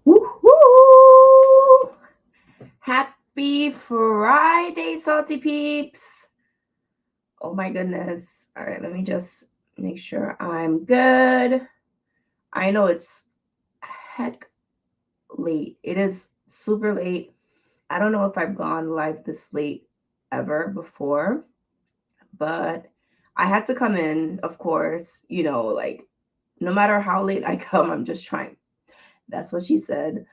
Woohoo! Happy Friday, salty peeps. Oh my goodness. All right, let me just make sure I'm good. I know it's heck late. It is super late. I don't know if I've gone live this late ever before, but I had to come in, of course, like no matter how late I come, I'm just trying. That's what she said.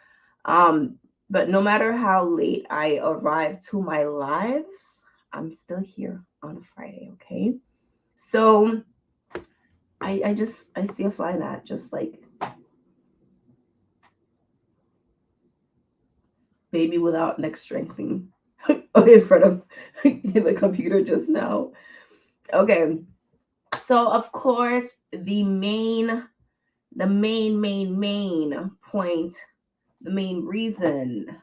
Um, but no matter how late I arrive to my lives, I'm still here on a Friday, okay? So I see a fly gnat just like baby without neck strengthening in front of the computer just now. Okay. So of course the main point, the main reason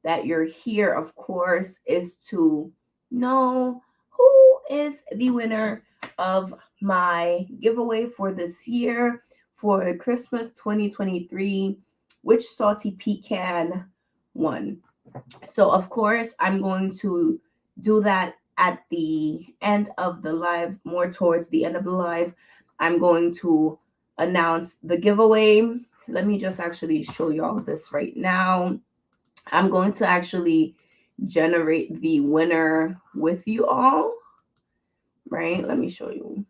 that you're here, of course, is to know who is the winner of my giveaway for this year for Christmas 2023, which salty pecan won. So, of course, I'm going to do that at the end of the live, more towards the end of the live. I'm going to announce the giveaway. Let me just actually show you all this right now. I'm going to actually generate the winner with you all, right? Let me show you.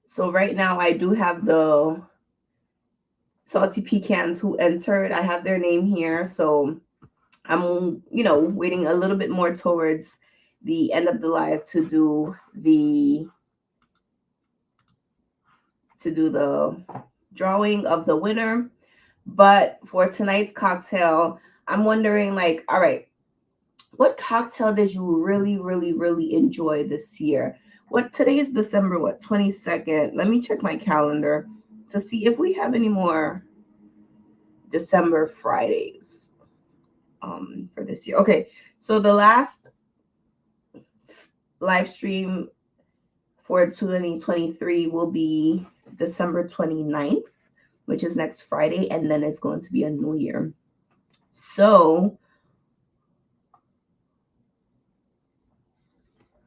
So right now I do have the salty pecans who entered. I have their name here. So I'm, waiting a little bit more towards the end of the live to do the drawing of the winner. But for tonight's cocktail, I'm wondering like, all right, what cocktail did you really, really, really enjoy this year? What today is December, what, 22nd? Let me check my calendar to see if we have any more December Fridays for this year. Okay, so the last live stream for 2023 will be December 29th, which is next Friday, and then it's going to be a new year. So,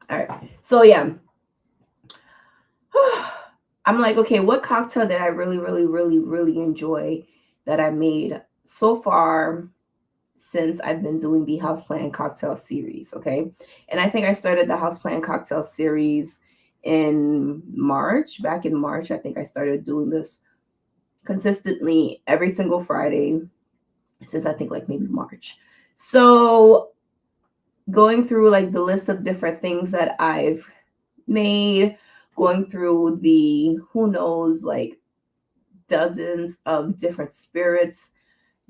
all right. So yeah, I'm like, okay, what cocktail did I really, really, really, really enjoy that I made so far since I've been doing the Houseplant cocktail series? Okay. And I think I started the Houseplant cocktail series in March. Back in March, I think I started doing this consistently every single Friday since I think like maybe March. So going through like the list of different things that I've made, going through the who knows like dozens of different spirits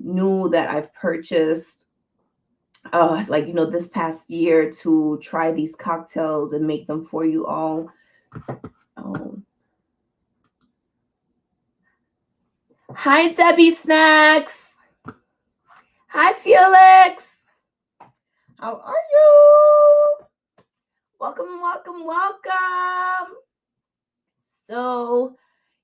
new that I've purchased like this past year to try these cocktails and make them for you all. Oh. Hi Debbie Snacks. Hi Felix. How are you? Welcome, welcome, welcome. So,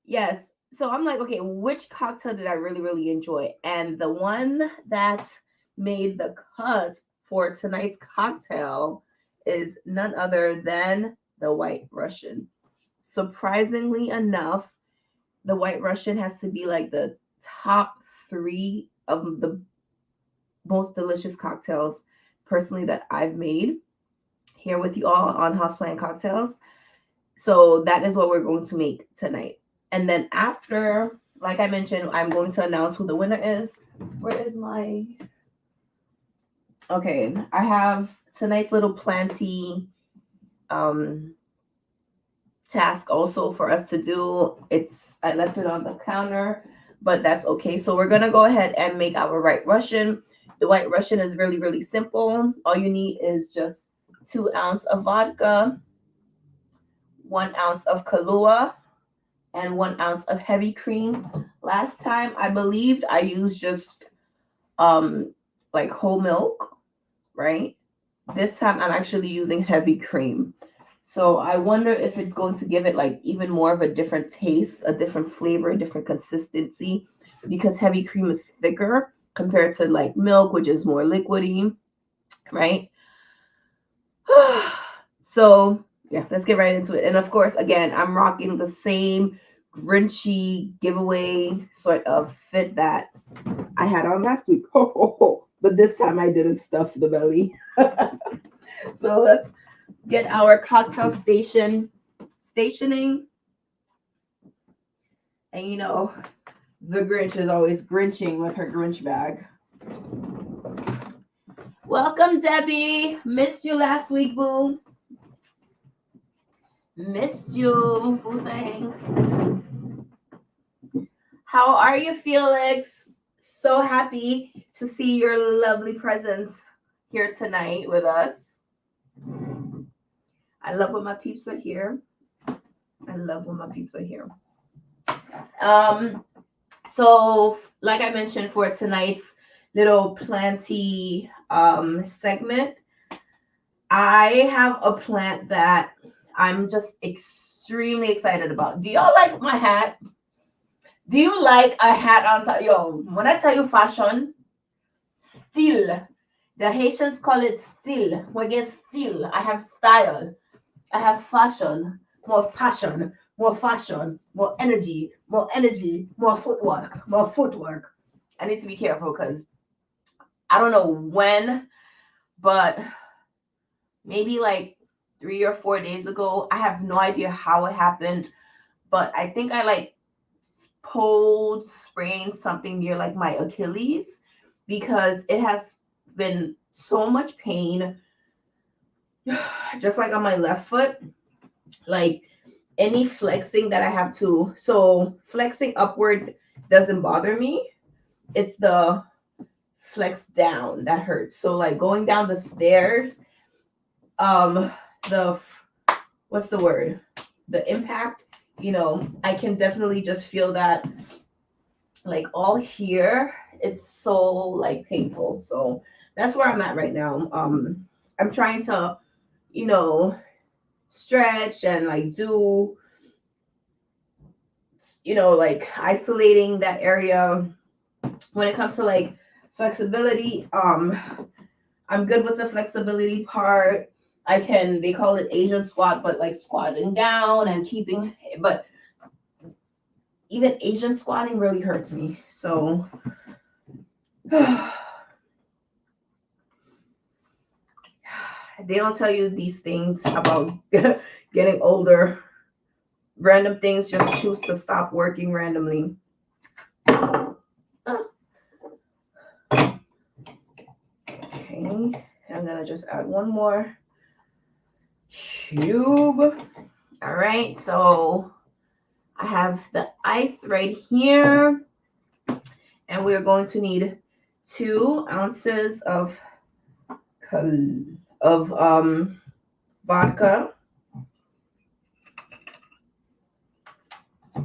yes. So I'm like, okay, which cocktail did I really, really enjoy? And the one that made the cut for tonight's cocktail is none other than the White Russian. Surprisingly enough, the White Russian has to be like the top three of the most delicious cocktails personally that I've made here with you all on Houseplant Cocktails. So that is what we're going to make tonight. And then after, like I mentioned, I'm going to announce who the winner is. Where is my... Okay, I have tonight's little planty um task also for us to do. I left it on the counter, but that's okay. So we're gonna go ahead and make our White Russian. The White Russian is really, really simple. All you need is just 2 ounces of vodka, 1 ounce of Kahlua, and 1 ounce of heavy cream. Last time I believed I used just like whole milk, right? This time I'm actually using heavy cream. So I wonder if it's going to give it like even more of a different taste, a different flavor, a different consistency, because heavy cream is thicker compared to like milk, which is more liquidy, right? So yeah, let's get right into it. And of course, again, I'm rocking the same Grinchy giveaway sort of fit that I had on last week. But this time I didn't stuff the belly. So let's get our cocktail stationing. And you know, the Grinch is always grinching with her Grinch bag. Welcome, Debbie. Missed you last week, boo. Missed you, boo thing. How are you, Felix? So happy to see your lovely presence here tonight with us. I love when my peeps are here. So like I mentioned, for tonight's little planty segment, I have a plant that I'm just extremely excited about. Do y'all like my hat? Do you like a hat on top? Yo, when I tell you fashion, still, the Haitians call it still. We get still. I have style. I have fashion, more passion, more fashion, more energy, more footwork. I need to be careful because I don't know when, but maybe like 3 or 4 days ago, I have no idea how it happened, but I think I like sprained something near like my Achilles, because it has been so much pain, just like on my left foot. Like any flexing that I have to, so flexing upward doesn't bother me. It's the flex down that hurts. So like going down the stairs, the what's the word? The impact, you know, I can definitely just feel that like all here. It's so like painful. So that's where I'm at right now. I'm trying to, you know, stretch and like do, you know, like isolating that area. When it comes to like flexibility, I'm good with the flexibility part. They call it Asian squat, but like squatting down and keeping, but even Asian squatting really hurts me. So they don't tell you these things about getting older. Random things just choose to stop working randomly. Okay, I'm gonna just add one more cube. All right, so I have the ice right here, and we're going to need 2 ounces of vodka.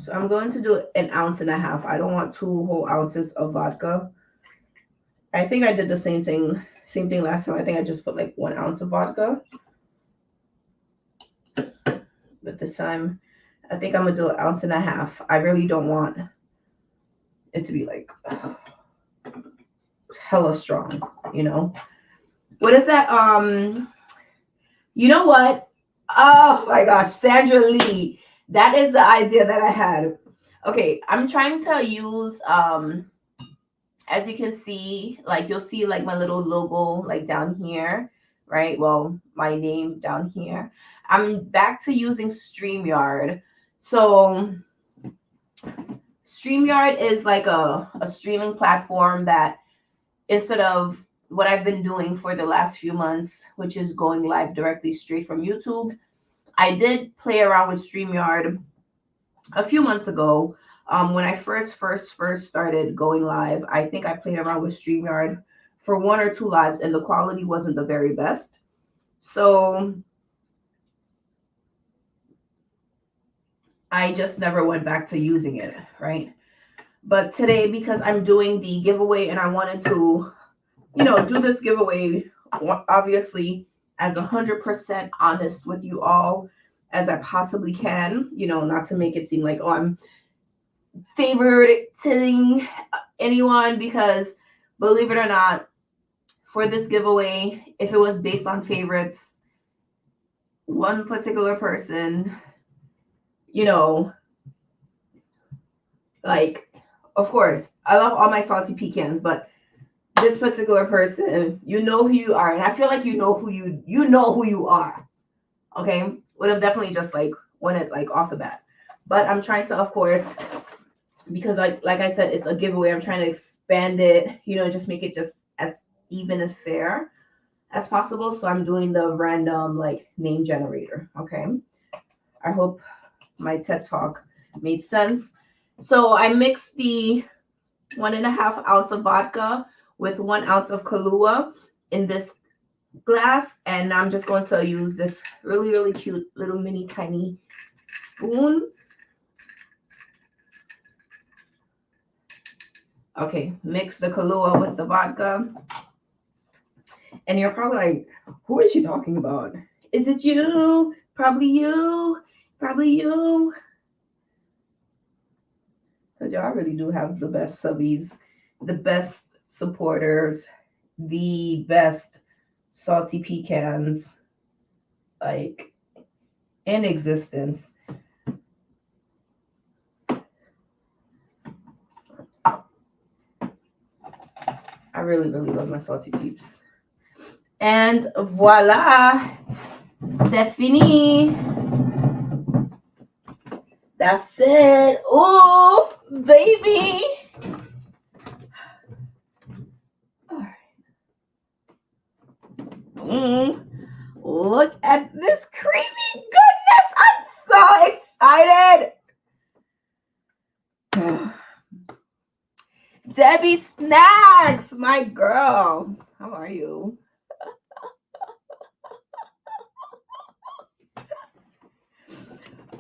So I'm going to do 1.5 ounces. I don't want 2 whole ounces of vodka. I think I did the same thing last time. I think I just put like 1 ounce of vodka. But this time, I think I'm gonna do 1.5 ounces. I really don't want it to be like hella strong, you know. What is that? You know what? Oh my gosh, Sandra Lee. That is the idea that I had. Okay, I'm trying to use as you can see, like you'll see like my little logo like down here, right? Well, my name down here. I'm back to using StreamYard. So StreamYard is like a streaming platform that, instead of what I've been doing for the last few months, which is going live directly straight from YouTube, I did play around with StreamYard a few months ago. When I first started going live, I think I played around with StreamYard for 1 or 2 lives, and the quality wasn't the very best. So I just never went back to using it, right? But today, because I'm doing the giveaway and I wanted to, you know, do this giveaway, obviously as 100% honest with you all as I possibly can, you know, not to make it seem like, oh, I'm favoriting anyone, because believe it or not, for this giveaway, if it was based on favorites, one particular person, you know, like, of course, I love all my salty pecans, but this particular person, you know who you are, and I feel like you know who you are. Okay, would have definitely just like won it like off the bat, but I'm trying to, of course, because like I said, it's a giveaway. I'm trying to expand it, you know, just make it just as even and fair as possible. So I'm doing the random like name generator. Okay, I hope my TED talk made sense. So I mixed the 1.5 ounce of vodka with 1 ounce of Kahlua in this glass, and I'm just going to use this really cute little mini tiny spoon. Okay, mix the Kahlua with the vodka. And you're probably like, who is she talking about? Is it you? Probably you. Probably you. Because y'all really do have the best subbies, the best supporters, the best salty pecans, like, in existence. I really love my salty peeps. And voila, c'est fini. That's it. Oh, baby. Look at this creamy goodness. I'm so excited. Debbie Snacks, my girl. How are you?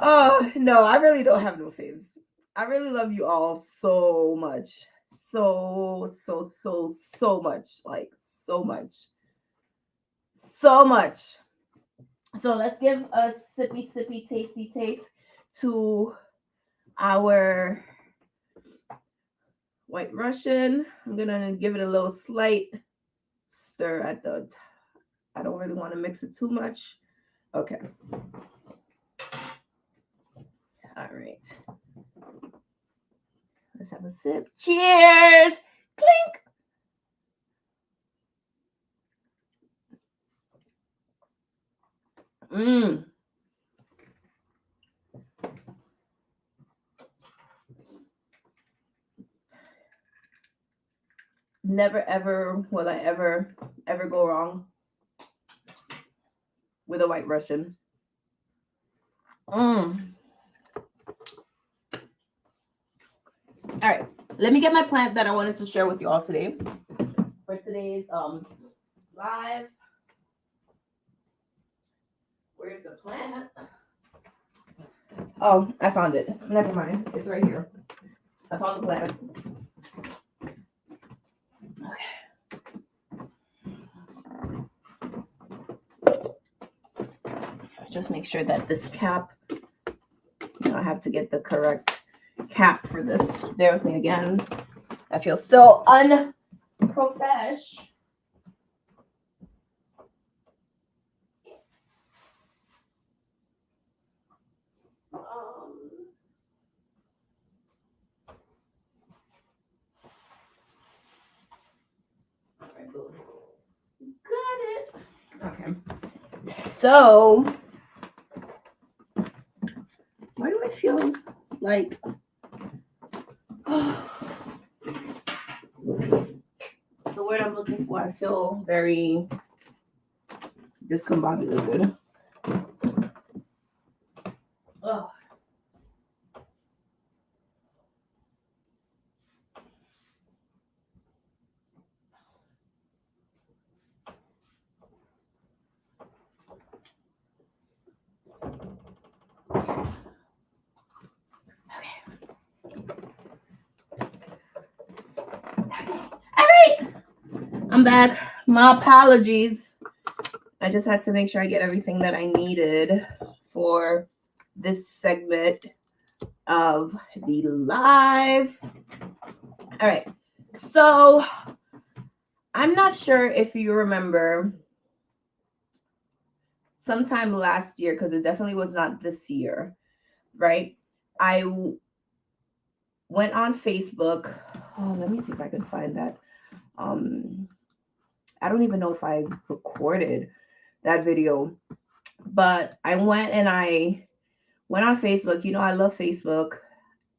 Oh, no, I really don't have no faves. I really love you all so much. So much. Like, so much. So much. So let's give a sippy, tasty taste to our White Russian. I'm going to give it a little slight stir at the top. I don't really want to mix it too much. Okay. All right. Let's have a sip. Cheers. Clink. Never, ever will I ever go wrong with a White Russian. All right, let me get my plant that I wanted to share with you all today for today's live. Where's the plant? Oh, I found it. Never mind, it's right here. I found the plant. Just make sure that this cap, I have to get the correct cap for this. Bear with me again. I feel so unprofesh. Got it. Okay. So, why do I feel like the word I'm looking for? I feel very discombobulated. Oh. All right, I'm back. My apologies. I just had to make sure I get everything that I needed for this segment of the live. All right. So I'm not sure if you remember sometime last year, because it definitely was not this year, right? I went on Facebook. Oh, let me see if I can find that. I don't even know if I recorded that video, but I went on Facebook. You know, I love Facebook,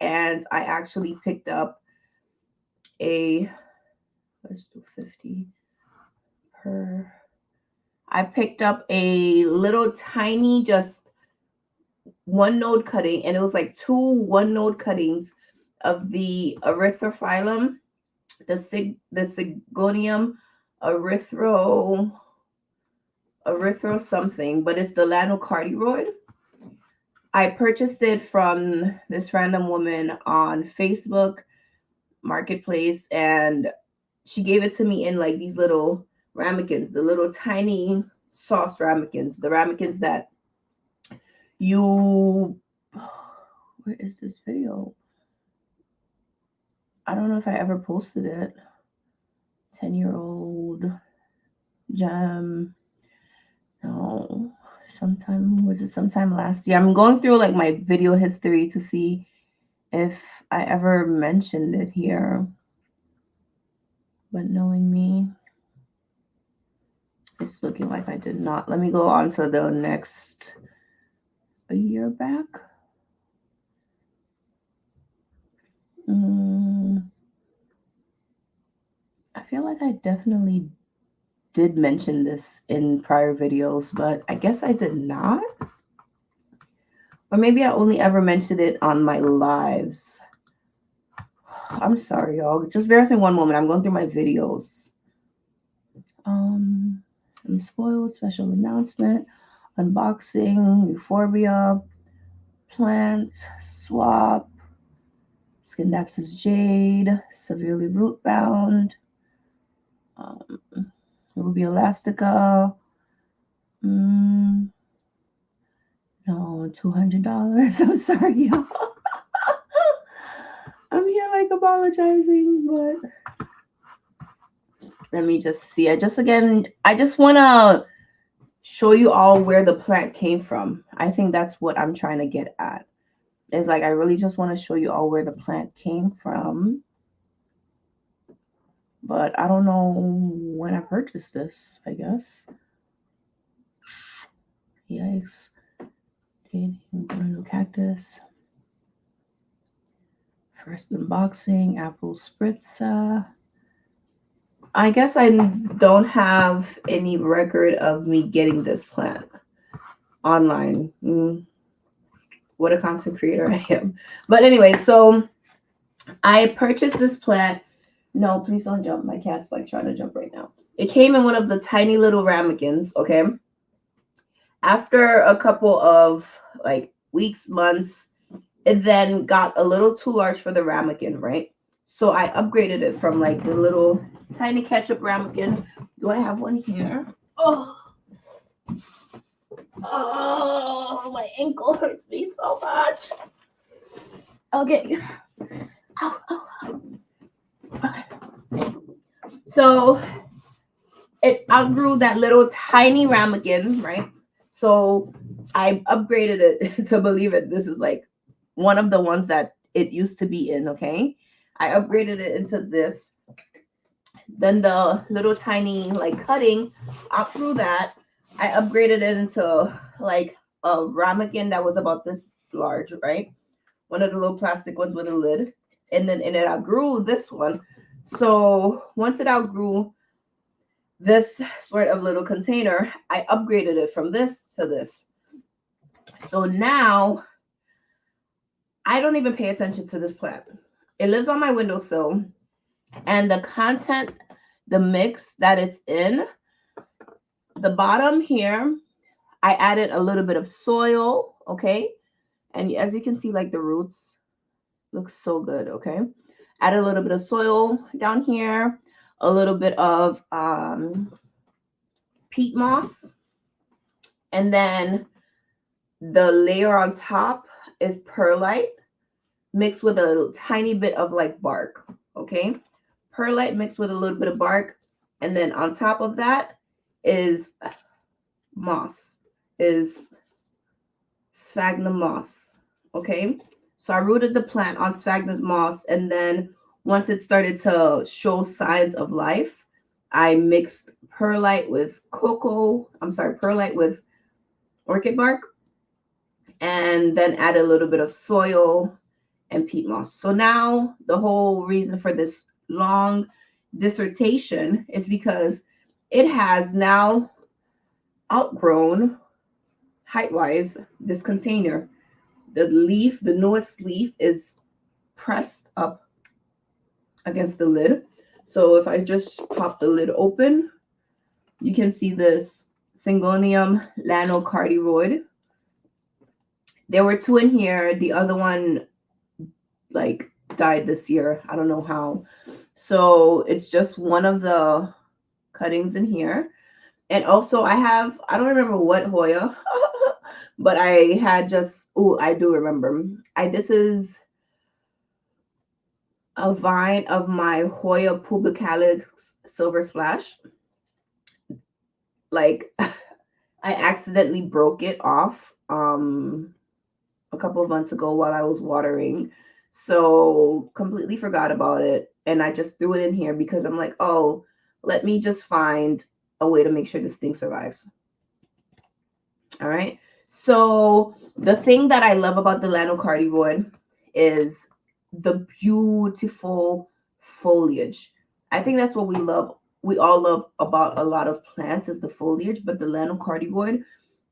and I actually picked up a, let's do 50 per. I picked up a little tiny, just one node cutting, and it was like two one node cuttings of the erythrophyllum, the Sigonium erythro something, but it's the lanocardioid. I purchased it from this random woman on Facebook Marketplace, and she gave it to me in like these little ramekins, the little tiny sauce ramekins, the ramekins that you. Where is this video? I don't know if I ever posted it. 10-year-old gem. No, sometime last year? I'm going through like my video history to see if I ever mentioned it here. But knowing me, it's looking like I did not. Let me go on to the next, a year back. I feel like I definitely did mention this in prior videos, but I guess I did not. Or maybe I only ever mentioned it on my lives. I'm sorry, y'all. Just bear with me one moment. I'm going through my videos. I'm spoiled. Special announcement. Unboxing. Euphorbia. Plant. Swap. Scindapsus jade. Severely root bound. Ruby elastica. No, $200. I'm sorry, y'all. I'm here like apologizing, but let me just see. I just want to show you all where the plant came from. I think that's what I'm trying to get at. It's like I really just want to show you all where the plant came from. But I don't know when I purchased this, I guess. Yikes. New cactus. First unboxing, apple spritzer. I guess I don't have any record of me getting this plant online. What a content creator I am. But anyway, so I purchased this plant. No, please don't jump. My cat's like trying to jump right now. It came in one of the tiny little ramekins, okay? After a couple of like weeks, months, it then got a little too large for the ramekin, right? So I upgraded it from like the little tiny ketchup ramekin. Do I have one here? Oh, my ankle hurts me so much. Okay. Ow. Okay. So it outgrew that little tiny ramekin, right? So I upgraded it to believe it. This is like one of the ones that it used to be in, okay? I upgraded it into this. Then the little tiny like cutting outgrew that. I upgraded it into like a ramekin that was about this large, right? One of the little plastic ones with a lid. And then it outgrew this one. So once it outgrew this sort of little container, I upgraded it from this to this. So now I don't even pay attention to this plant. It lives on my windowsill, and the content, the mix that it's in, the bottom here, I added a little bit of soil, okay? And as you can see, like the roots look so good, okay? Add a little bit of soil down here, a little bit of peat moss, And then the layer on top is perlite mixed with a tiny bit of like bark. Okay. Perlite mixed with a little bit of bark. And then on top of that is moss, is sphagnum moss. Okay. So I rooted the plant on sphagnum moss. And then once it started to show signs of life, I mixed perlite with perlite with orchid bark, and then add a little bit of soil and peat moss. So now the whole reason for this long dissertation is because it has now outgrown height-wise this container. The newest leaf is pressed up against the lid. So if I just pop the lid open, you can see this Syngonium lanocardioid. There were 2 in here. The other one like died this year. I don't know how. So it's just one of the cuttings in here. And also I don't remember what Hoya, but I had just, I do remember. This is a vine of my Hoya pubicalis silver splash. Like I accidentally broke it off a couple of months ago while I was watering. So completely forgot about it. And I just threw it in here because I'm like, oh, let me just find a way to make sure this thing survives. All right. So the thing that I love about the lanocardioid is the beautiful foliage. I think that's what we all love about a lot of plants is the foliage, but the lanocardioid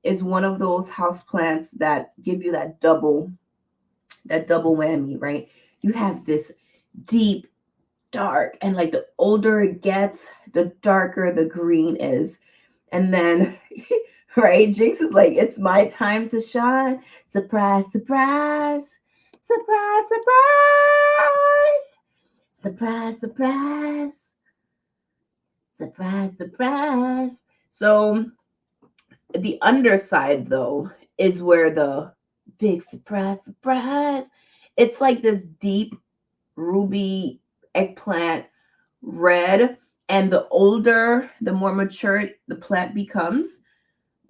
is one of those house plants that give you that double whammy, right? You have this deep, dark, and like the older it gets, the darker the green is. And then, right, Jinx is like, it's my time to shine. Surprise, surprise, surprise, surprise, surprise, surprise, surprise, surprise. So the underside, though, is where the big surprise. It's like this deep ruby eggplant red. And the older, the more mature the plant becomes,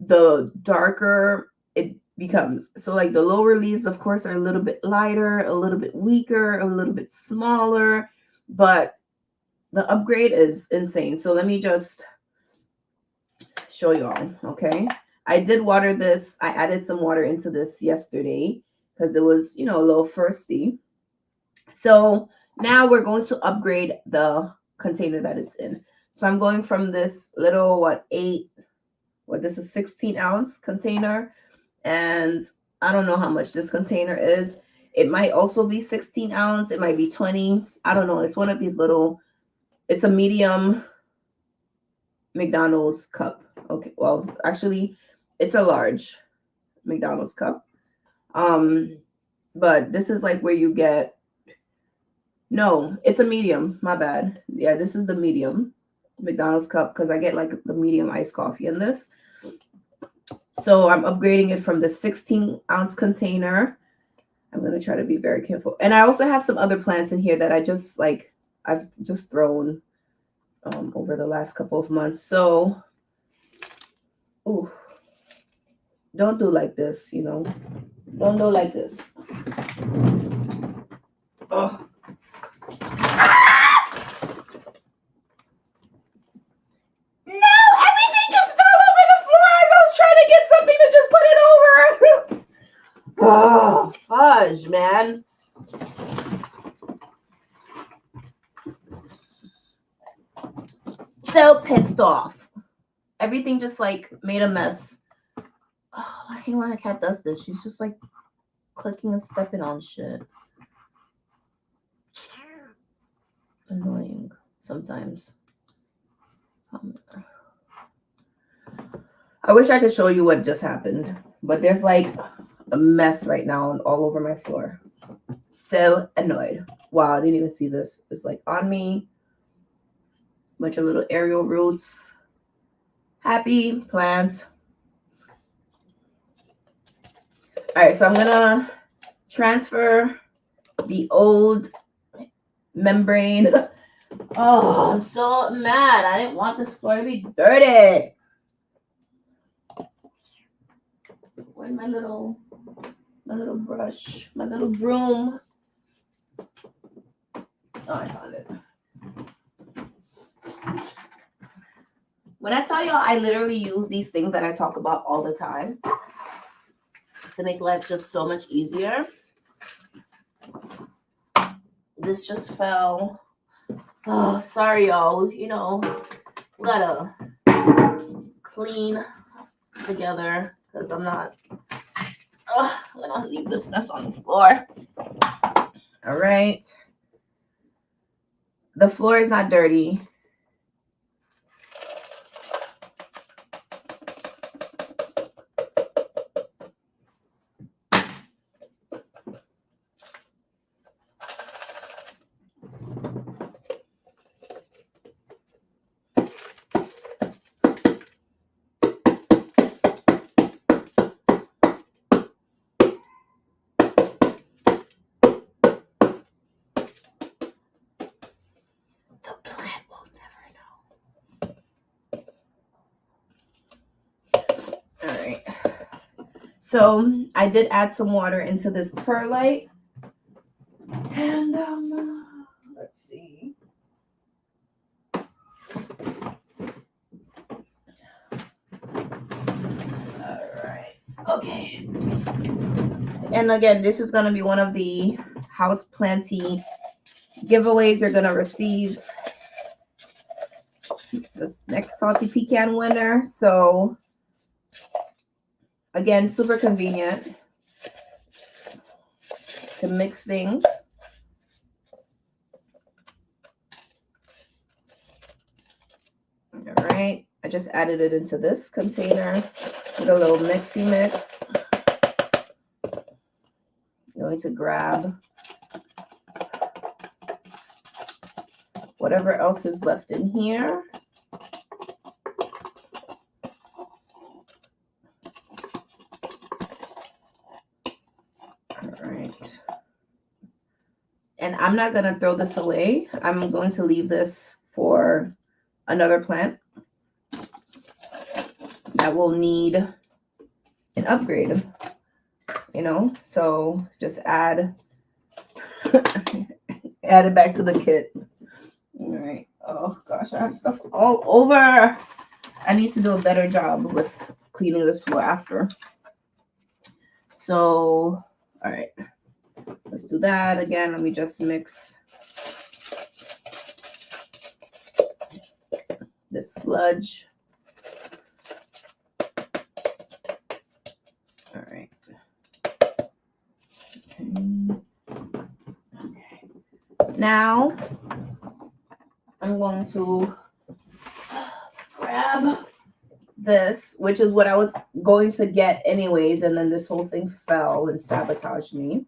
the darker it becomes. So like the lower leaves, of course, are a little bit lighter, a little bit weaker, a little bit smaller, but the upgrade is insane. So let me just show y'all. Okay. I did water this. I added some water into this yesterday because it was, a little thirsty. So now we're going to upgrade the container that it's in. So I'm going from this little, this is 16-ounce container. And I don't know how much this container is. It might also be 16 ounce. It might be 20. I don't know. It's one of these little, it's a medium McDonald's cup. Okay. Well, actually, it's a large McDonald's cup. But this is like where you get, no, it's a medium. My bad. Yeah, this is the medium McDonald's cup because I get like the medium iced coffee in this. So I'm upgrading it from the 16-ounce container. I'm going to try to be very careful. And I also have some other plants in here that I've just thrown over the last couple of months. So, don't do like this, Don't do like this. Oh. Oh, fudge, man. So pissed off. Everything just like made a mess. Oh, I hate when a cat does this. She's just like clicking and stepping on shit. Annoying sometimes. I wish I could show you what just happened, but there's like a mess right now and all over my floor. So annoyed. Wow, I didn't even see this. It's like on me. Bunch of little aerial roots. Happy plants. right, so I'm gonna transfer the old membrane. Oh, I'm so mad. I didn't want this floor to be dirty. Where's my little brush, my little broom? Oh, I found it. When I tell y'all, I literally use these things that I talk about all the time to make life just so much easier. This just fell. Oh, sorry, y'all. You know, we gotta clean together because I'm gonna leave this mess on the floor. All right. The floor is not dirty. So I did add some water into this perlite, and let's see. All right, okay. And again, this is gonna be one of the Hauzplant giveaways you're gonna receive. This next salty pecan winner. So again, super convenient to mix things. All right, I just added it into this container with a little mixy mix. I'm going to grab whatever else is left in here. All right. And I'm not going to throw this away. I'm going to leave this for another plant that will need an upgrade, you know? So just add it back to the kit. All right. Oh gosh, I have stuff all over. I need to do a better job with cleaning this floor after. So, all right, let's do that again. Let me just mix this sludge. All right. Okay. Now I'm going to grab this, which is what I was going to get anyways, and then this whole thing fell and sabotaged me.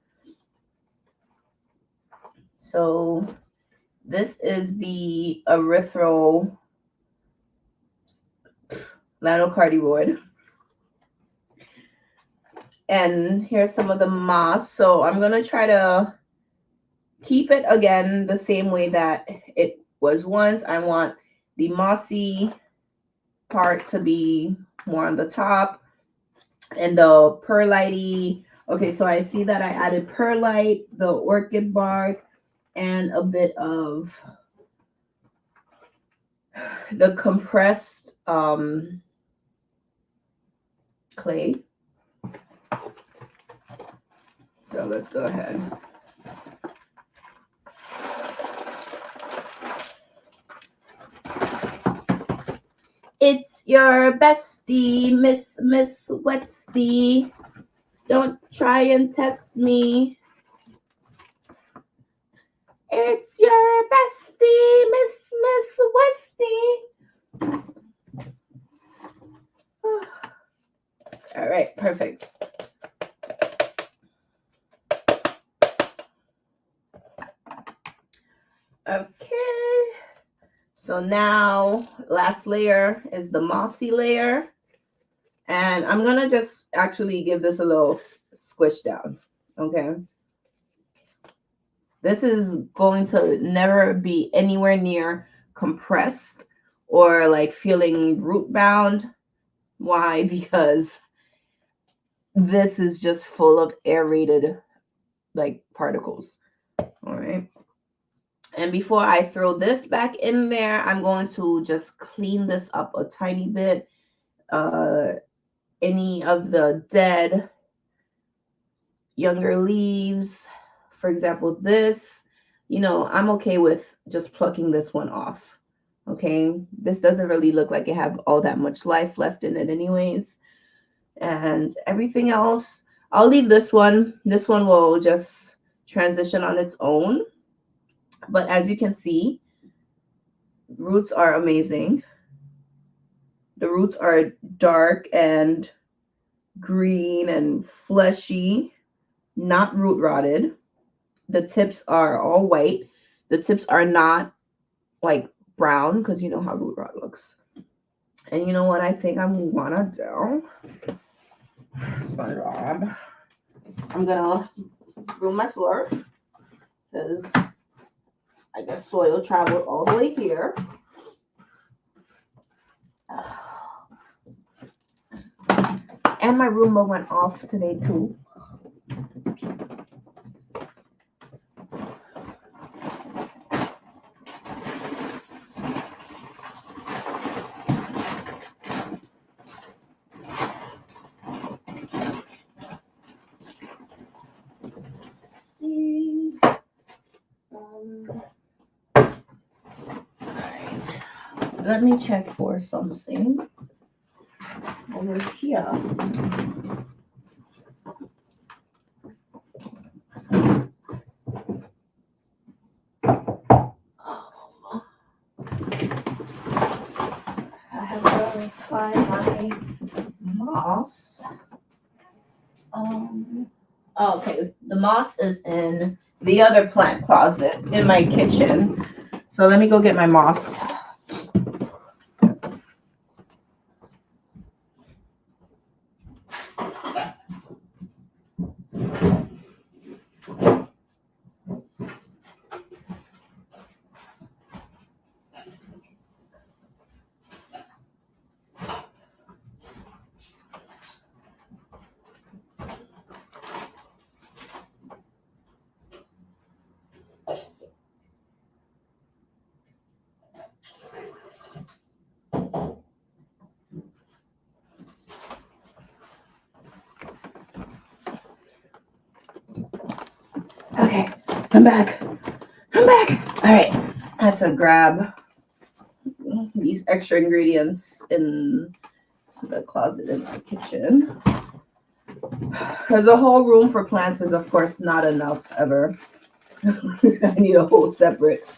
So this is the erythro lanocardioid. And here's some of the moss. So I'm going to try to keep it again the same way that it was once. I want the mossy part to be more on the top and the perlite-y. Okay, so I see that I added perlite, the orchid bark, and a bit of the compressed clay. So let's go ahead. It's your bestie, Miss Wetsty. Don't try and test me. It's your bestie, Miss Westy. All right, perfect. Okay. So now last layer is the mossy layer. And I'm going to just actually give this a little squished down. Okay. This is going to never be anywhere near compressed or like feeling root bound. Why? Because this is just full of aerated like particles. All right. And before I throw this back in there, I'm going to just clean this up a tiny bit. Any of the dead younger leaves, for example, this, I'm okay with just plucking this one off. Okay. This doesn't really look like it have all that much life left in it anyways. And everything else, I'll leave this one. This one will just transition on its own. But as you can see, roots are amazing. The roots are dark and green and fleshy, not root rotted. The tips are all white. The tips are not like brown because you know how root rot looks. And you know what I think I'm gonna do? SpongeBob. I'm gonna broom my floor because I guess soil traveled all the way here. And my Roomba went off today too. Let me check for something over here. I have to find my moss. Okay, the moss is in the other plant closet in my kitchen. So let me go get my moss. Okay, I'm back. All right, I had to grab these extra ingredients in the closet in my kitchen. Because a whole room for plants is, of course, not enough ever. I need a whole separate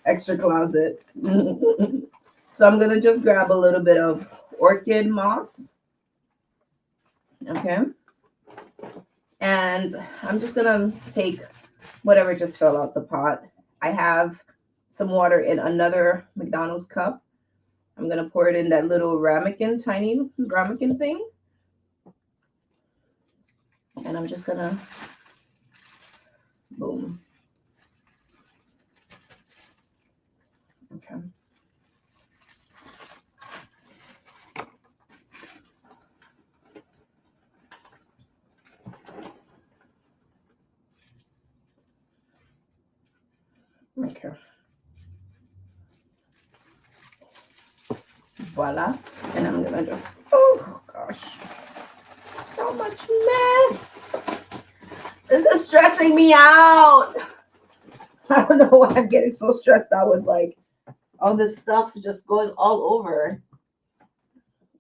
extra closet. So I'm going to just grab a little bit of orchid moss. Okay. And I'm just going to take whatever just fell out the pot. I have some water in another McDonald's cup. I'm going to pour it in that little tiny ramekin thing. And I'm just going to, boom. Okay. Okay. Voila. And I'm going to just, oh gosh, so much mess. This is stressing me out. I don't know why I'm getting so stressed out with like all this stuff just going all over.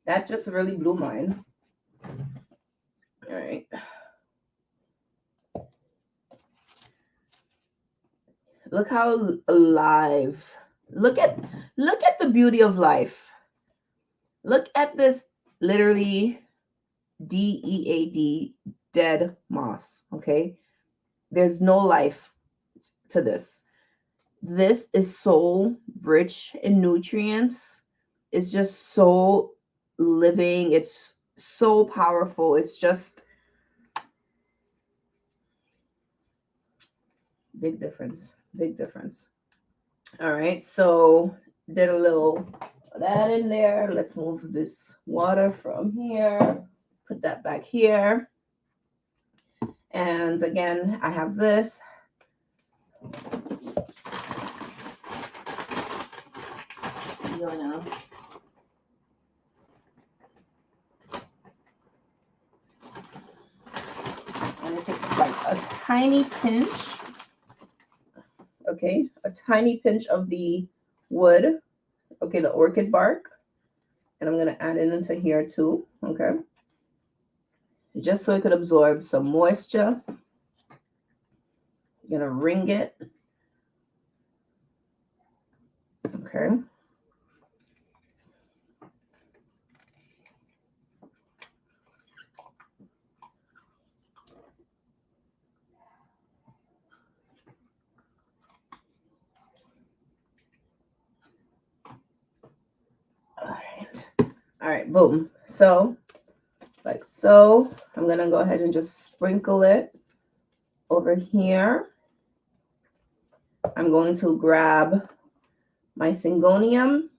That just really blew mine. All right. Look how alive. Look at the beauty of life. Look at this literally DEAD, dead moss, okay? There's no life to this. This is so rich in nutrients. It's just so living. It's so powerful. It's just Big difference. Big difference. All right. So did a little of that in there. Let's move this water from here. Put that back here. And again, I have this. I'm gonna take like a tiny pinch. Okay, a tiny pinch of the wood. Okay, the orchid bark. And I'm gonna add it into here too. Okay. Just so it could absorb some moisture. I'm gonna wring it. Okay. All right, boom. So, like so, I'm gonna go ahead and just sprinkle it over here. I'm going to grab my Syngonium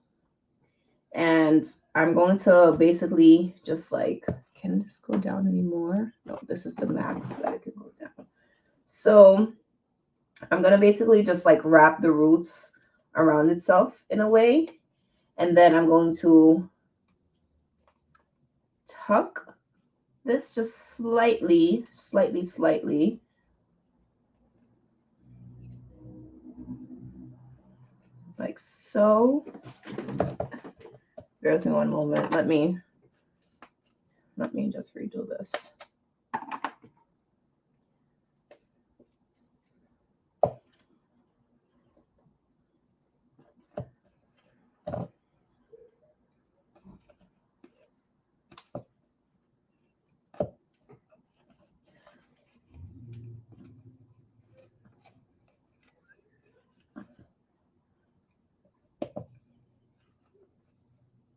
and I'm going to basically just like, can this go down anymore? No, this is the max that it can go down. So I'm gonna basically just like wrap the roots around itself in a way. And then I'm going to tuck this just slightly, like so. Bear with me one moment. Let me just redo this.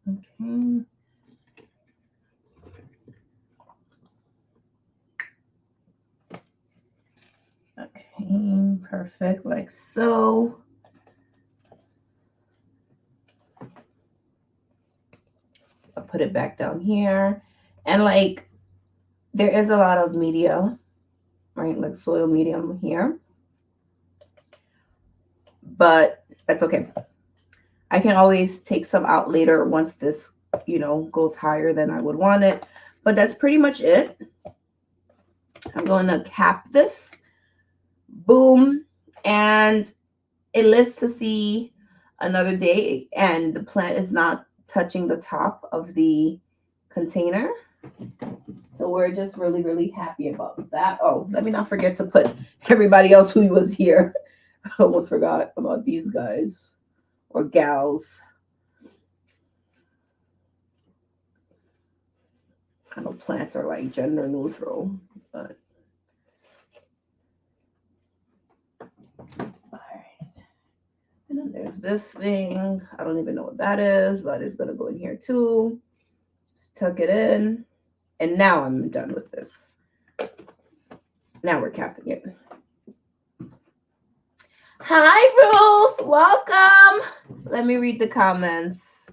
Okay. Okay, perfect, like so. I'll put it back down here. And like, there is a lot of media, right? Like soil medium here. But that's okay. I can always take some out later once this, goes higher than I would want it. But that's pretty much it. I'm going to cap this. Boom. And it lives to see another day. And the plant is not touching the top of the container. So we're just really, really happy about that. Oh, let me not forget to put everybody else who was here. I almost forgot about these guys or gals. I know plants are like gender neutral, but all right. And then there's this thing. I don't even know what that is, but it's gonna go in here too. Just tuck it in. And now I'm done with this. Now we're capping it. Hi, Ruth. Welcome. Let me read the comments.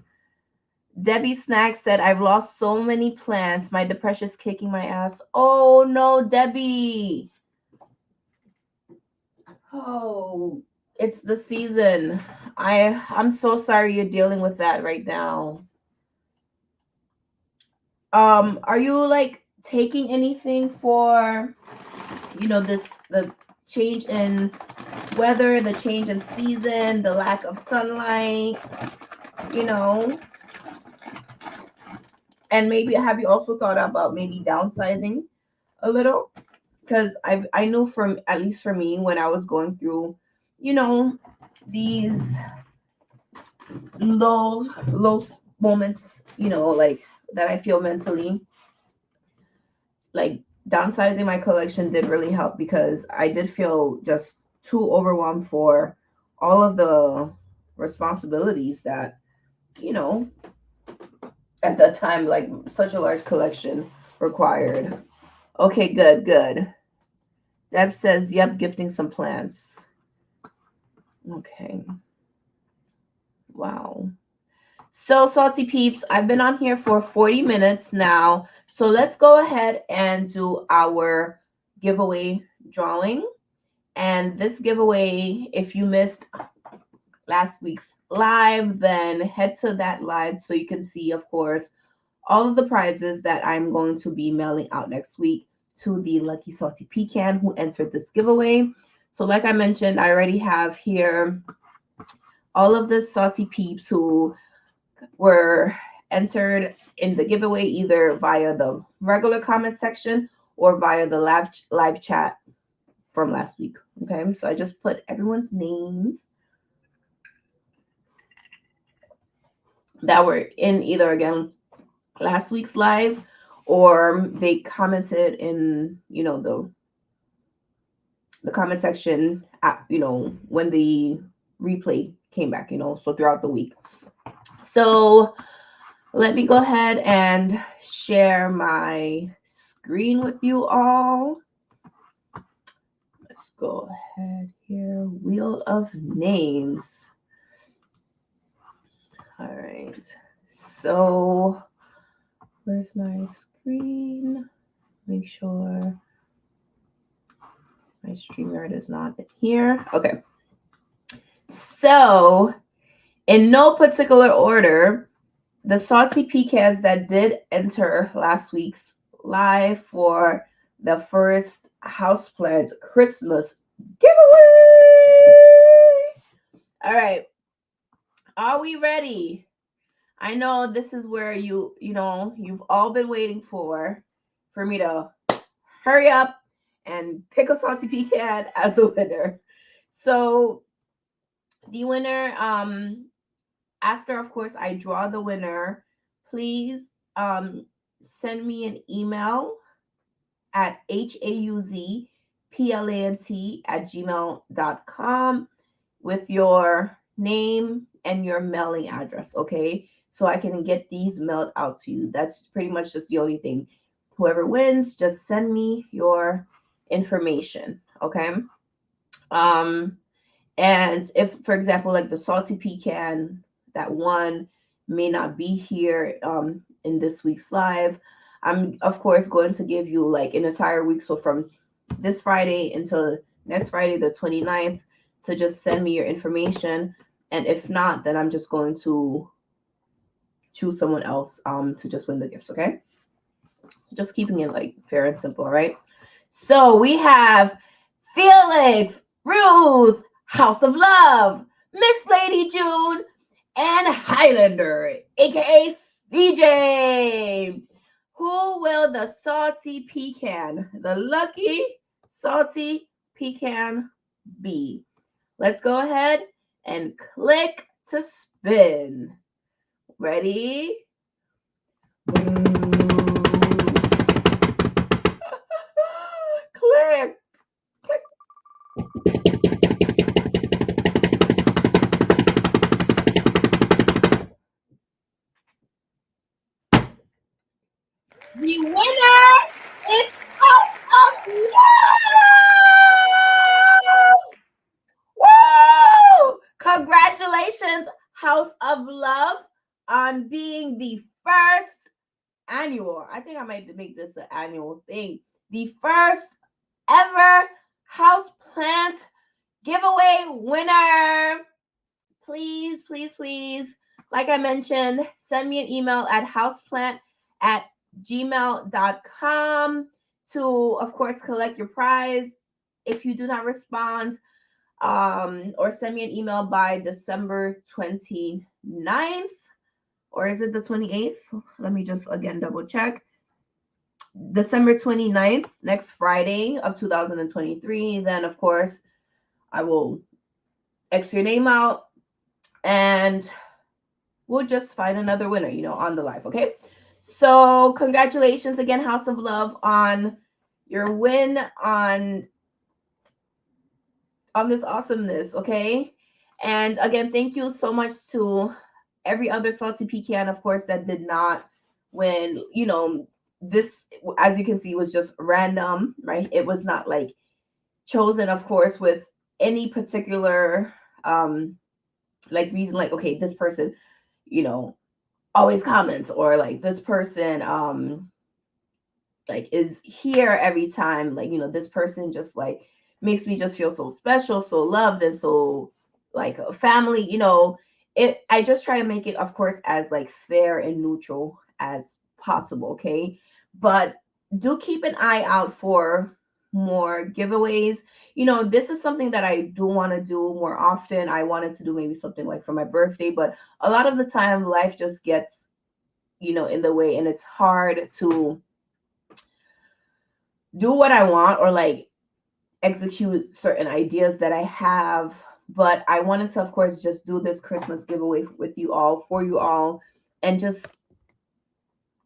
Debbie Snack said, I've lost so many plants. My depression's kicking my ass. Oh, no, Debbie. Oh, it's the season. I'm so sorry you're dealing with that right now. Are you like taking anything for, the change in weather, the change in season, the lack of sunlight, and maybe have you also thought about maybe downsizing a little? Because I know from, at least for me, when I was going through, these low moments, like that I feel mentally, like downsizing my collection did really help because I did feel just too overwhelmed for all of the responsibilities that, at that time, like such a large collection required. Okay, good. Deb says, yep, gifting some plants. Okay. Wow. So, Salty Peeps, I've been on here for 40 minutes now. So let's go ahead and do our giveaway drawing. And this giveaway, if you missed last week's live, then head to that live so you can see, of course, all of the prizes that I'm going to be mailing out next week to the lucky Salty Pecan who entered this giveaway. So like I mentioned, I already have here all of the Salty Peeps who were entered in the giveaway either via the regular comment section or via the live chat from last week. Okay, so I just put everyone's names that were in either, again, last week's live, or they commented in, the comment section at, when the replay came back, so throughout the week. So let me go ahead and share my screen with you all. Let's go ahead here. Wheel of names. All right. So where's my screen? Make sure my StreamYard is not here. Okay. So in no particular order, the Salty Pecans that did enter last week's live for the first Hauzplant Christmas giveaway. All right. Are we ready? I know this is where you've all been waiting for me to hurry up and pick a Salty Pecan as a winner. So the winner, after, of course, I draw the winner, please send me an email at hauzplant@gmail.com with your name and your mailing address, okay? So I can get these mailed out to you. That's pretty much just the only thing. Whoever wins, just send me your information, okay? And if, for example, like the Salty Pecan that won may not be here in this week's live, I'm, of course, going to give you like an entire week. So from this Friday until next Friday, the 29th, to just send me your information. And if not, then I'm just going to choose someone else to just win the gifts, okay? Just keeping it like fair and simple, all right? So we have Felix, Ruth, House of Love, Miss Lady June, and Highlander, aka CJ. Who will the Salty Pecan, the lucky Salty Pecan, be? Let's go ahead and click to spin. Ready? Click. Click. The winner is House of Love! Woo! Congratulations, House of Love, on being the first annual, I think I might make this an annual thing, the first ever Hauzplant giveaway winner. Please, please, please, like I mentioned, send me an email at hauzplant@gmail.com to, of course, collect your prize. If you do not respond, or send me an email by December 29th, or is it the 28th? Let me just again double check. December 29th, next Friday of 2023. Then, of course, I will X your name out and we'll just find another winner, on the live, okay? So congratulations again, House of Love, on your win on this awesomeness, okay? And again, thank you so much to every other Salty Pecan, of course, that did not win. This, as you can see, was just random, right? It was not like chosen, of course, with any particular like reason, like, okay, this person, you know, always comments, or like this person like is here every time, like, this person just like makes me just feel so special, so loved, and so like a family, it I just try to make it, of course, as like fair and neutral as possible, okay? But do keep an eye out for more giveaways. This is something that I do want to do more often. I wanted to do maybe something like for my birthday, but a lot of the time life just gets in the way, and it's hard to do what I want, or like execute certain ideas that I have. But I wanted to, of course, just do this Christmas giveaway with you all, for you all, and just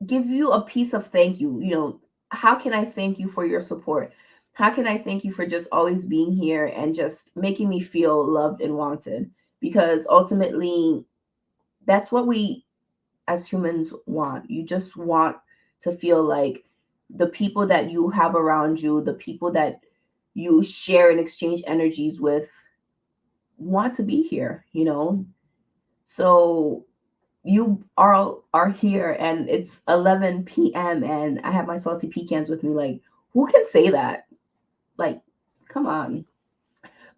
give you a piece of thank you. How can I thank you for your support? How can I thank you for just always being here and just making me feel loved and wanted? Because ultimately, that's what we as humans want. You just want to feel like the people that you have around you, the people that you share and exchange energies with, want to be here. So you are here, and it's 11 p.m. and I have my salty pecans with me. Like, who can say that? Like, come on.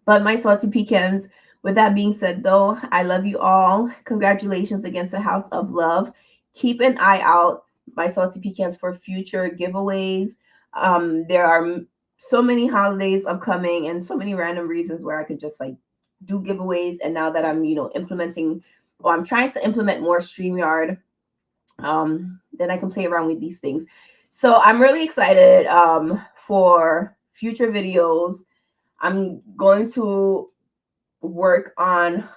But my salty pecans, with that being said, though, I love you all. Congratulations against a house of love. Keep an eye out, my salty pecans, for future giveaways. There are so many holidays upcoming, and so many random reasons where I could just like do giveaways. And now that I'm, implementing, or I'm trying to implement more StreamYard, then I can play around with these things. So I'm really excited for future videos. I'm going to work on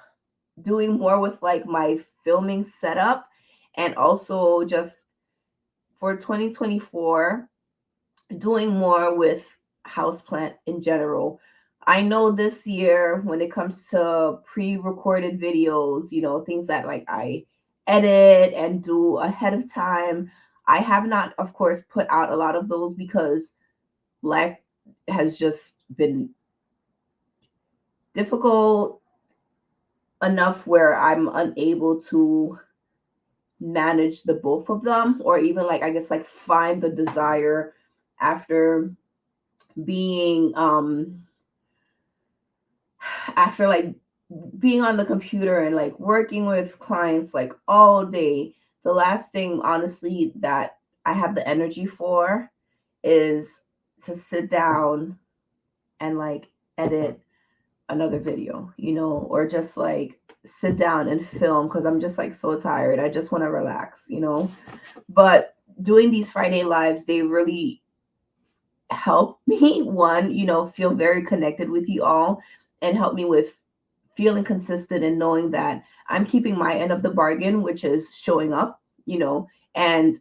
doing more with like my filming setup, and also just for 2024 doing more with Hauzplant in general. I know this year, when it comes to pre-recorded videos, things that like I edit and do ahead of time, I have not, of course, put out a lot of those because life has just been difficult enough where I'm unable to manage the both of them, or even like, I guess, like find the desire after being after like being on the computer and like working with clients like all day. The last thing, honestly, that I have the energy for is to sit down and like edit another video, or just like sit down and film, because I'm just like so tired. I just want to relax. But doing these Friday lives, they really help me, one, feel very connected with you all, and help me with feeling consistent and knowing that I'm keeping my end of the bargain, which is showing up, and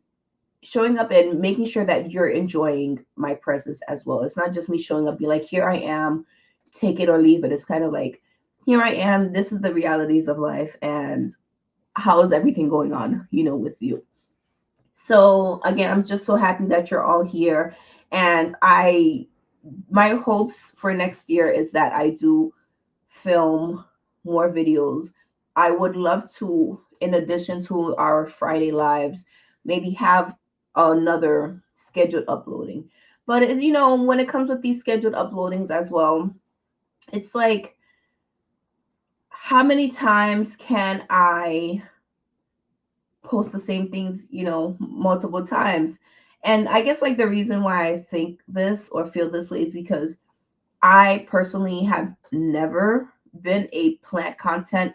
showing up and making sure that you're enjoying my presence as well. It's not just me showing up, be like, here I am, take it or leave it. It's kind of like, here I am, this is the realities of life, and how is everything going on, with you. So again, I'm just so happy that you're all here. And my hopes for next year is that I do film more videos. I would love to, in addition to our Friday lives, maybe have another scheduled uploading. But when it comes with these scheduled uploadings as well, it's like, how many times can I post the same things, multiple times? And I guess like the reason why I think this or feel this way is because I personally have never been a plant content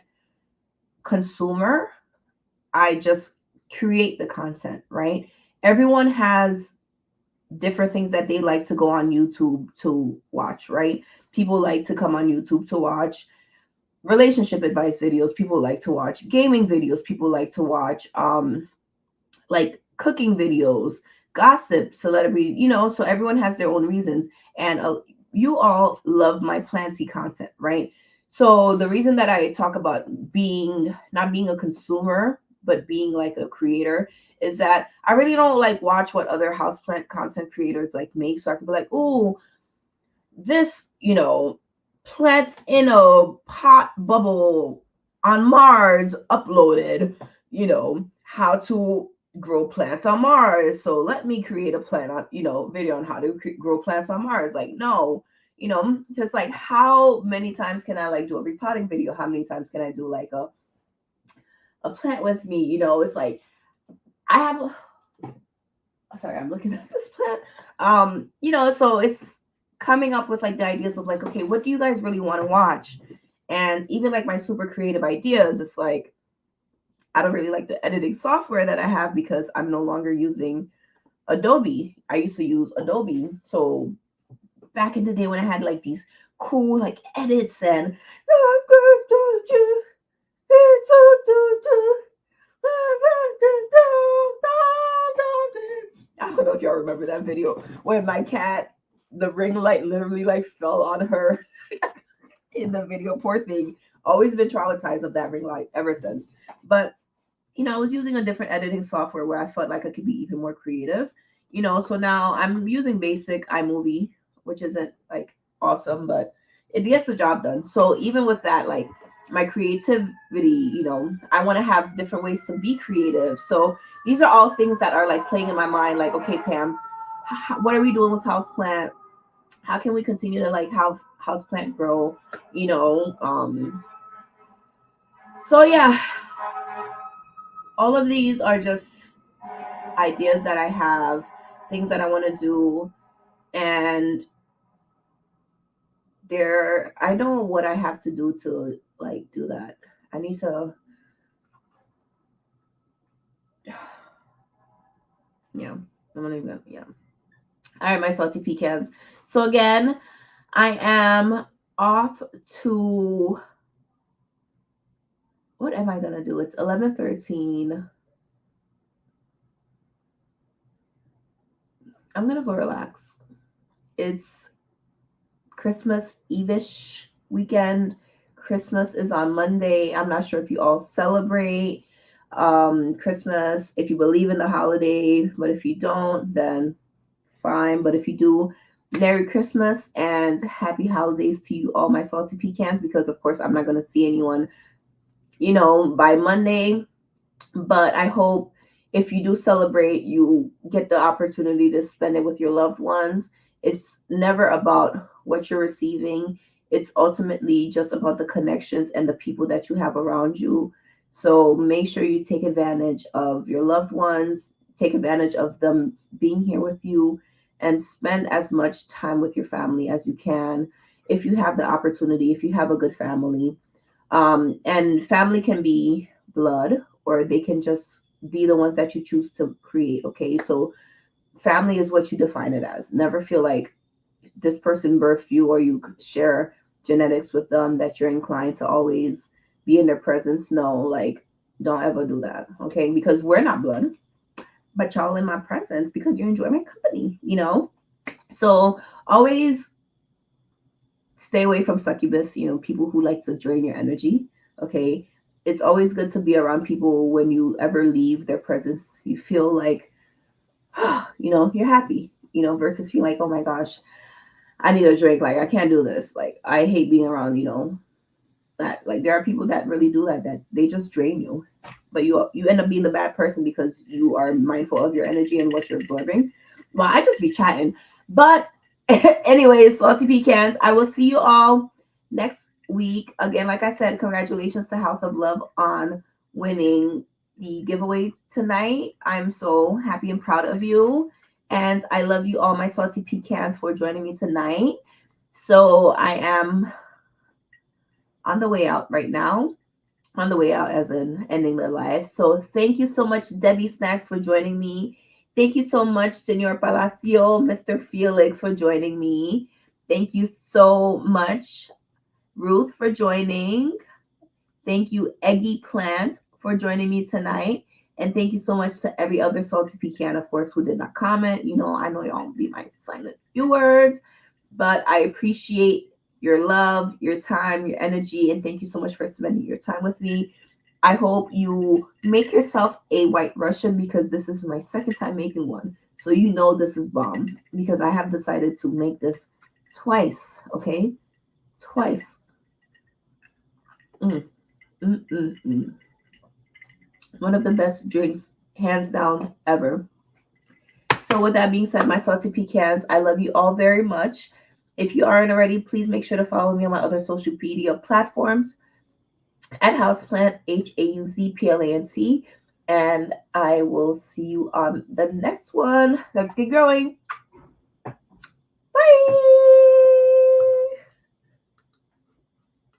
consumer. I just create the content, right? Everyone has different things that they like to go on YouTube to watch, right? People like to come on YouTube to watch relationship advice videos. People like to watch gaming videos. People like to watch like cooking videos, gossip, celebrity, so everyone has their own reasons. And you all love my planty content, right? So the reason that I talk about not being a consumer, but being like a creator, is that I really don't like watch what other houseplant content creators like make. So I can be like, oh, this, plants in a pot bubble on Mars uploaded, how to grow plants on Mars. So let me create a plant on, video on how to grow plants on Mars. Like, no, just like how many times can I like do a repotting video? How many times can I do like a plant with me? It's like I have sorry, I'm looking at this plant. So it's coming up with like the ideas of like, okay, what do you guys really want to watch? And even like my super creative ideas, it's like I don't really like the editing software that I have because I'm no longer using Adobe. I used to use Adobe. So back in the day when I had like these cool like edits and I don't know if y'all remember that video when my cat, the ring light literally like fell on her in the video. Poor thing. Always been traumatized of that ring light ever since. But I was using a different editing software where I felt like I could be even more creative. So now I'm using basic iMovie, which isn't like awesome, but it gets the job done. So even with that, like my creativity, I want to have different ways to be creative. So these are all things that are like playing in my mind. Like, okay, Pam, what are we doing with Hauzplant? How can we continue to like have Hauzplant grow? So yeah, all of these are just ideas that I have, things that I want to do, and I know what I have to do to like do that. I need to yeah, I'm gonna even yeah. All right, my salty pecans. So again, I am off to what am I gonna do? It's 11:13. I'm gonna go relax. It's Christmas Eve-ish weekend. Christmas is on Monday. I'm not sure if you all celebrate Christmas, if you believe in the holiday, but if you don't, then fine. But if you do, Merry Christmas and happy holidays to you all, my salty pecans, because of course I'm not going to see anyone, by Monday. But I hope if you do celebrate, you get the opportunity to spend it with your loved ones. It's never about what you're receiving. It's ultimately just about the connections and the people that you have around you. So make sure you take advantage of your loved ones, take advantage of them being here with you, and spend as much time with your family as you can if you have the opportunity, if you have a good family. And family can be blood, or they can just be the ones that you choose to create. Okay, so family is what you define it as. Never feel like this person birthed you or you share genetics with them that you're inclined to always be in their presence. No, like don't ever do that. Okay, because we're not blood, but y'all in my presence because you enjoy my company. So always stay away from succubus, people who like to drain your energy. Okay, it's always good to be around people when you ever leave their presence. You feel like, you're happy, versus feeling like, oh my gosh, I need a drink. Like, I can't do this. Like, I hate being around, that. Like, there are people that really do that they just drain you. But you end up being the bad person because you are mindful of your energy and what you're absorbing. Well, I just be chatting. But anyways, salty pecans, I will see you all next week. Again, like I said, congratulations to House of Love on winning the giveaway tonight. I'm so happy and proud of you. And I love you all, my salty pecans, for joining me tonight. So I am on the way out right now. On the way out as in ending their life. So thank you so much, Debbie Snacks, for joining me. Thank you so much, Senor Palacio, Mr. Felix, for joining me. Thank you so much, Ruth, for joining. Thank you, Eggy Plant, for joining me tonight. And thank you so much to every other salty pecan, of course, who did not comment. I know y'all be my silent viewers, but I appreciate your love, your time, your energy, and thank you so much for spending your time with me. I hope you make yourself a white Russian, because this is my second time making one. So this is bomb, because I have decided to make this twice, okay? twice. One of the best drinks, hands down, ever. So with that being said, my salty pecans, I love you all very much. If you aren't already, please make sure to follow me on my other social media platforms at Hauzplant, Hauzplant. And I will see you on the next one. Let's get going.